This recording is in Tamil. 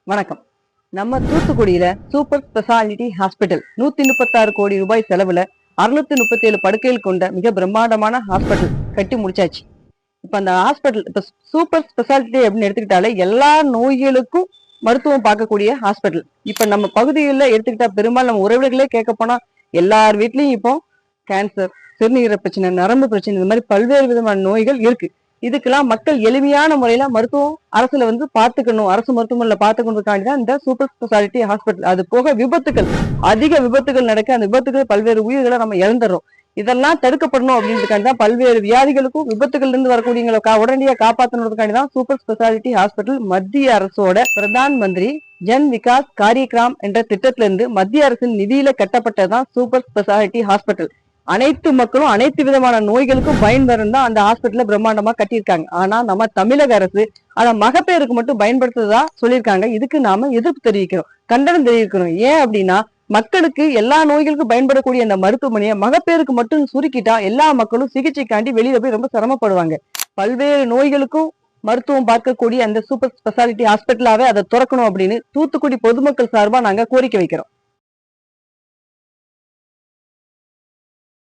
வணக்கம். நம்ம தூத்துக்குடியில சூப்பர் ஸ்பெஷாலிட்டி ஹாஸ்பிட்டல் 136 கோடி ரூபாய் செலவுல 637 படுக்கைகள் கொண்ட மிக பிரம்மாண்டமான ஹாஸ்பிட்டல் கட்டி முடிச்சாச்சு. இப்ப அந்த ஹாஸ்பிட்டல் இப்ப சூப்பர் ஸ்பெஷாலிட்டி அப்படின்னு எடுத்துக்கிட்டாலே எல்லா நோய்களுக்கும் மருத்துவம் பார்க்கக்கூடிய ஹாஸ்பிட்டல். இப்ப நம்ம பகுதிகளில் எடுத்துக்கிட்டா பெரும்பாலும் நம்ம உறவுகளே கேட்க போனா எல்லார் வீட்லயும் இப்போ கேன்சர், சிறுநீரக பிரச்சனை, நரம்பு பிரச்சனை, இந்த மாதிரி பல்வேறு விதமான நோய்கள் இருக்கு. இதுக்கெல்லாம் மக்கள் எளிமையான முறையில மருத்துவம் அரசுல பாத்துக்கணும், அரசு மருத்துவமனையில பாத்துக்கணுக்காண்டி தான் இந்த சூப்பர் ஸ்பெஷாலிட்டி ஹாஸ்பிட்டல். அது போக விபத்துகள், அதிக விபத்துகள் நடக்க, அந்த விபத்துகள் பல்வேறு உயிர்களை நம்ம இழந்துடுறோம். இதெல்லாம் தடுக்கப்படணும் அப்படின்றதுக்காண்டி தான் பல்வேறு வியாதிகளுக்கும் விபத்துகள் இருந்து வரக்கூடியவங்களை உடனடியாக காப்பாற்றணுக்காண்டி தான் சூப்பர் ஸ்பெஷாலிட்டி ஹாஸ்பிட்டல் மத்திய அரசோட பிரதான் மந்திரி ஜன் விகாஸ் காரியக்கிராம் என்ற திட்டத்திலிருந்து மத்திய அரசின் நிதியில கட்டப்பட்டதுதான் சூப்பர் ஸ்பெஷாலிட்டி ஹாஸ்பிட்டல். அனைத்து மக்களும் அனைத்து விதமான நோய்களுக்கும் பயன்பெறும் தான் அந்த ஹாஸ்பிட்டல பிரம்மாண்டமா கட்டியிருக்காங்க. ஆனா நம்ம தமிழக அரசு ஆனா மகப்பேருக்கு மட்டும் பயன்படுத்துறதா சொல்லியிருக்காங்க. இதுக்கு நாம எதிர்ப்பு தெரிவிக்கிறோம், கண்டனம் தெரிவிக்கிறோம். ஏன் அப்படின்னா மக்களுக்கு எல்லா நோய்களுக்கும் பயன்படக்கூடிய அந்த மருத்துவமனையை மகப்பேருக்கு மட்டும் சுருக்கிட்டா எல்லா மக்களும் சிகிச்சைக்காண்டி வெளியில போய் ரொம்ப சிரமப்படுவாங்க. பல்வேறு நோய்களுக்கும் மருத்துவம் பார்க்கக்கூடிய அந்த சூப்பர் ஸ்பெஷாலிட்டி ஹாஸ்பிட்டலாவே அதை திறக்கணும் அப்படின்னு தூத்துக்குடி பொதுமக்கள் சார்பா நாங்க கோரிக்கை வைக்கிறோம்.